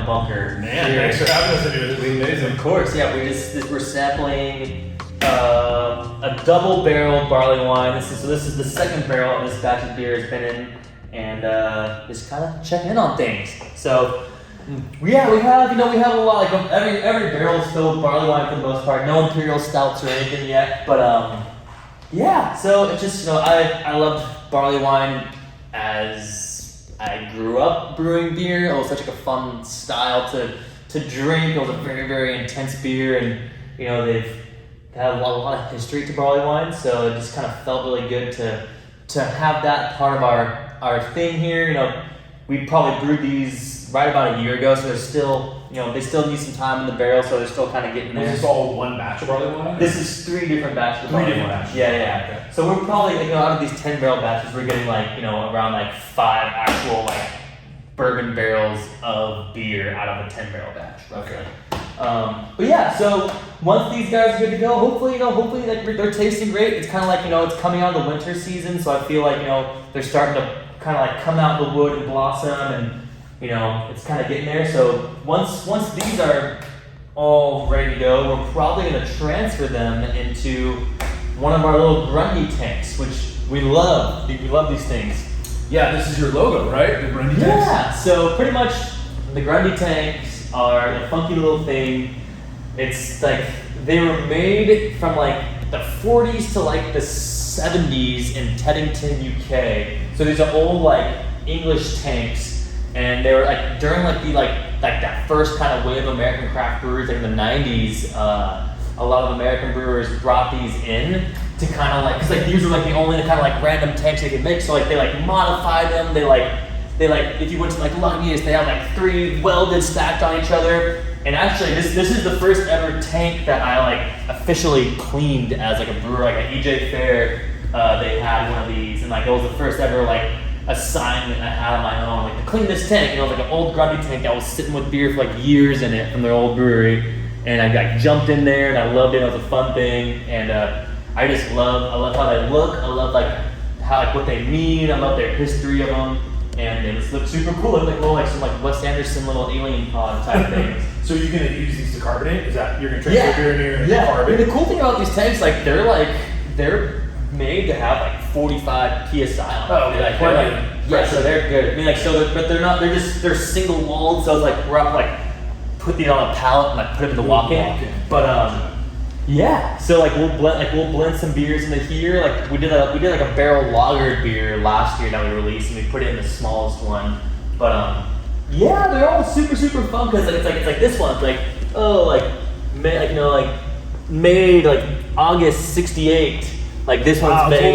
Barleywine bunker. Man, thanks for having us in here. This is amazing. Of course, yeah. We're sampling a double barrel barley wine. This is the second barrel of this batch of beer has been in, and just kind of check in on things. So we have a lot. Like every barrel is filled with barley wine for the most part. No imperial stouts or anything yet, but yeah. So it's just I loved barley wine as I grew up brewing beer. It was such a fun style to drink. It was a very, very intense beer, and they've had a lot of history to barley wine, so it just kind of felt really good to have that part of our thing here. We probably brewed these right about a year ago, so they're still they still need some time in the barrel, so they're still kind of getting there. Was this all one batch of barley wine? This is 3 different batches of barley wine. Batches. Yeah. Okay. So we're probably out of these 10 barrel batches, we're getting around 5 actual bourbon barrels of beer out of a 10 barrel batch. Okay. But yeah, so once these guys are good to go, hopefully they're tasting great. It's kind of it's coming out of the winter season, so I feel like they're starting to kind of come out of the wood and blossom, and it's kind of getting there. So once these are all ready to go, we're probably going to transfer them into one of our little Grundy tanks, which we love. We love these things. Yeah, this is your logo, right? The Grundy tanks? Yeah, so pretty much the Grundy tanks are the funky little thing. It's they were made from the 40s to the 70s in Teddington, UK. So these are old English tanks, and they were during that first kind of wave of American craft brewers in the 90s. A lot of American brewers brought these in to kind of because these were the only kind of random tanks they could make. So they modified them. They if you went to Lucky's, they had 3 welded stacked on each other. And actually, this is the first ever tank that I officially cleaned as a brewer. At EJ Fair, they had one of these, and it was the first ever assignment I had on my own, to clean this tank. It was an old Grundy tank that was sitting with beer for years in it from their old brewery, and I jumped in there and I loved it. It was a fun thing, and I love how they look. I love how what they mean. I love their history of them. And they just look super cool. They look some Wes Anderson little alien pod type things. So you're gonna use these to carbonate? Is that you're gonna transfer beer in here and carbonate? The cool thing about these tanks, they're made to have 45 psi. Oh, yeah, so they're good. But they're not. They're single walled. So it's we're up put these on a pallet and put them in the walk-in. But yeah, so we'll blend some beers into here. We did a barrel lagered beer last year that we released, and we put it in the smallest one. But yeah, they're all super super fun because it's this one. Made August '68. This one's made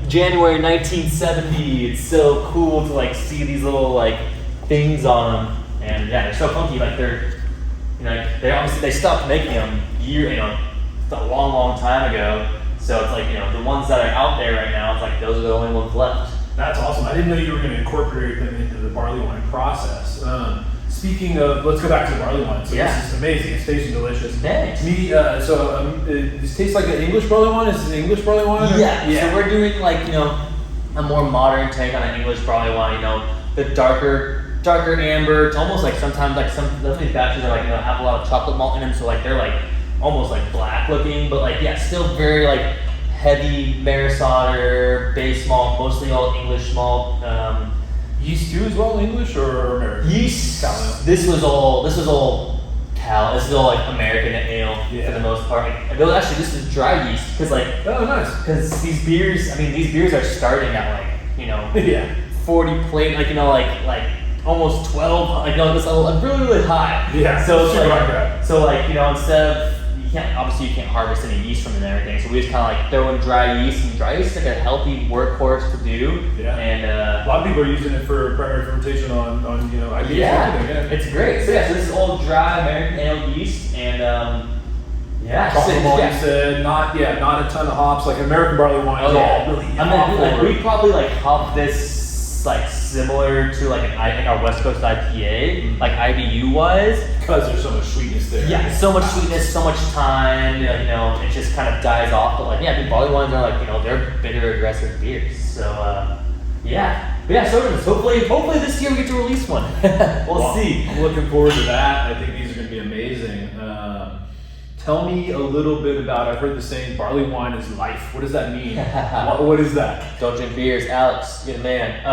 January 1970. It's so cool to see these little things on them, and yeah, they're so funky. They stopped making them a long time ago. So it's the ones that are out there right now, it's those are the only ones left. That's awesome. I didn't know you were going to incorporate them into the barley wine process. Speaking of, let's go back to the barley wine. So this is amazing. It's tasting delicious. Thanks. This tastes like an English barley wine. Is this an English barley wine? Yeah. So we're doing a more modern take on an English barley wine. The darker amber. It's almost sometimes some of these batches are have a lot of chocolate malt in them, so they're almost black looking, but still very heavy Maris Otter base malt, mostly all English malt. Yeast too as well, English or American? Yeast. This was all Cal. This is all American ale for the most part. Actually, this is dry yeast because oh nice. Because these beers are starting at 40 plate almost 12, this really high. Yeah. So instead of you can't harvest any yeast from it and everything. So we just kind of throw in dry yeast, and dry yeast is a healthy workhorse to do. Yeah. And a lot of people are using it for primary fermentation on IPAs. Yeah. It's great. So so this is all dry American ale yeast, and chocolate malt. You said not a ton of hops. American barley wine is all really. We probably hop this similar to our West Coast IPA, IBU wise. Because there's so much sweetness there. Yeah, so much sweetness, so much time. It just kind of dies off. But barley wines are they're bitter, aggressive beers. So yeah. But yeah, sodas. Hopefully this year we get to release one. We'll see. I'm looking forward to that. I think these are going to be amazing. Tell me a little bit about, I've heard the saying, barley wine is life. What does that mean? What is that? Don't drink beers, Alex. You're the man.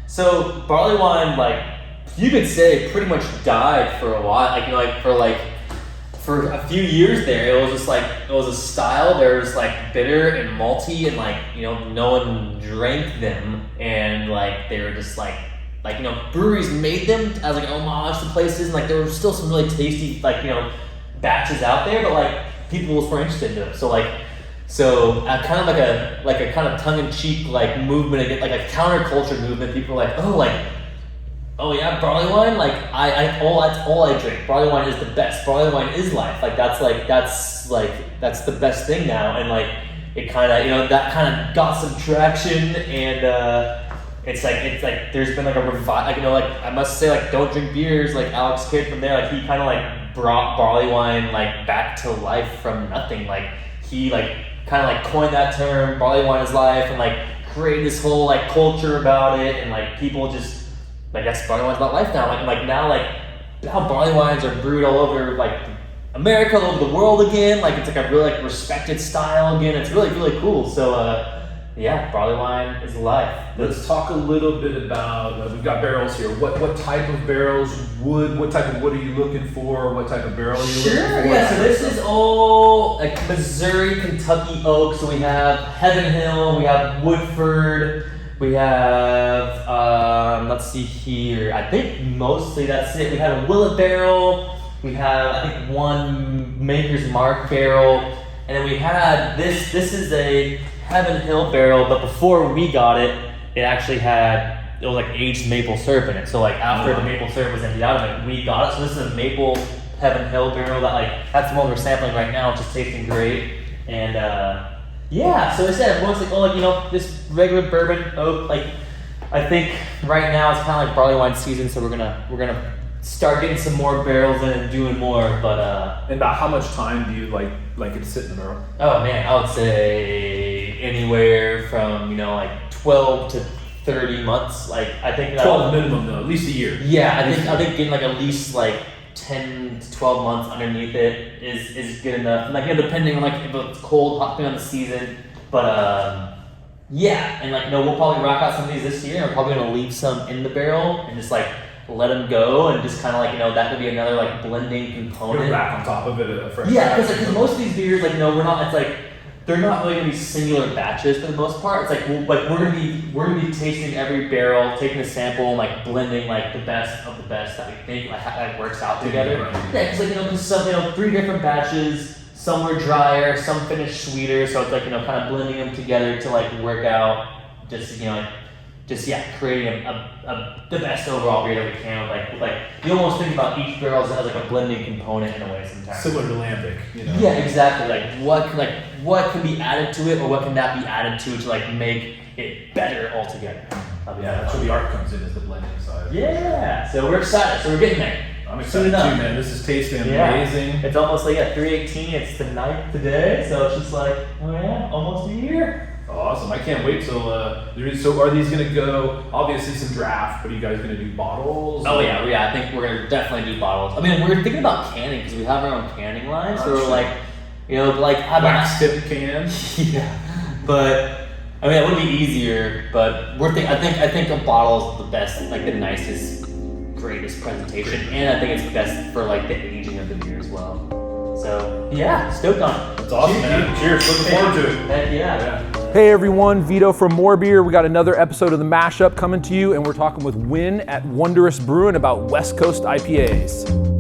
So barley wine, like you could say, pretty much died for a while. For a few years there, it was just like it was a style. There was like bitter and malty, and no one drank them, and like they were just like breweries made them as like homage to places, and there were still some really tasty batches out there, but like people weren't interested in them. So kind of like a kind of tongue-in-cheek movement again, like a counterculture movement. People were oh yeah, barley wine. That's all I drink. Barley wine is the best. Barley wine is life. That's the best thing now. And it kind of that kind of got some traction, and it's like there's been a revival. I must say don't drink beers. Alex Kidd from there, he kind of brought barley wine back to life from nothing. He kind of coined that term, barley wine is life, and created this whole culture about it, and people just that's barley wine's about life now. Now barley wines are brewed all over America, all over the world again. It's a really respected style again. It's really, really cool. So yeah, barley wine is life. Let's talk a little bit about, we've got barrels here. What type of barrels, what type of wood are you looking for? What type of barrel are you looking for? Sure, yeah, so this is all Missouri, Kentucky oak. So we have Heaven Hill, we have Woodford, we have, let's see here, I think mostly that's it. We have a Willet barrel, we have, I think, one Maker's Mark barrel, and then we had this is a Heaven Hill barrel, but before we got it, it was aged maple syrup in it. So after the maple syrup was emptied out of it, we got it. So this is a maple Heaven Hill barrel that's the one we're sampling right now, which is tasting great. And yeah, so I said everyone's this regular bourbon oak. I think right now it's kind of barley wine season, so we're gonna start getting some more barrels in and doing more. But and about how much time do you like it to sit in the barrel? Oh man, I would say anywhere from 12 to 30 months. I think 12 minimum though, at least a year. Yeah, I think getting at least 10 to 12 months underneath it is good enough. And depending on if it's cold, hot depending on the season. But yeah, and we'll probably rock out some of these this year. And we're probably gonna leave some in the barrel and just let them go, and just kind of that could be another blending component. Put back on top of it a fresh. Yeah, because most of these beers we're not. It's they're not really gonna be singular batches for the most part. It's we're gonna be tasting every barrel, taking a sample, and blending the best of the best that we think works out together. Yeah, because some 3 different batches. Some were drier, some finished sweeter. So it's kind of blending them together to work out. Creating the best overall beer that we can. You almost think about each barrel as a blending component in a way sometimes. Similar to lambic, Yeah, exactly. What can be added to it, or what can that be added to make it better altogether. Yeah, that's where the art comes in, is the blending side. Yeah, so we're excited. So we're getting there. I'm excited too, man. This is tasting amazing. It's almost 3/18. It's the 9th today, so it's just oh yeah, almost a year. Awesome! I can't wait till. So are these gonna go? Obviously some draft, but are you guys gonna do bottles? Oh yeah. I think we're gonna definitely do bottles. I mean, we're thinking about canning because we have our own canning line. So we're wax tip can. Yeah, but I mean, it would be easier. But we're I think a bottle is the best, the nicest, greatest presentation, and I think it's best for the aging of the beer as well. So yeah, stoked on it. That's awesome, man. Cheers. Looking forward to it. Heck yeah. Hey everyone, Vito from MoreBeer. We got another episode of The Mashup coming to you, and we're talking with Wynn at Wondrous Brewing about West Coast IPAs.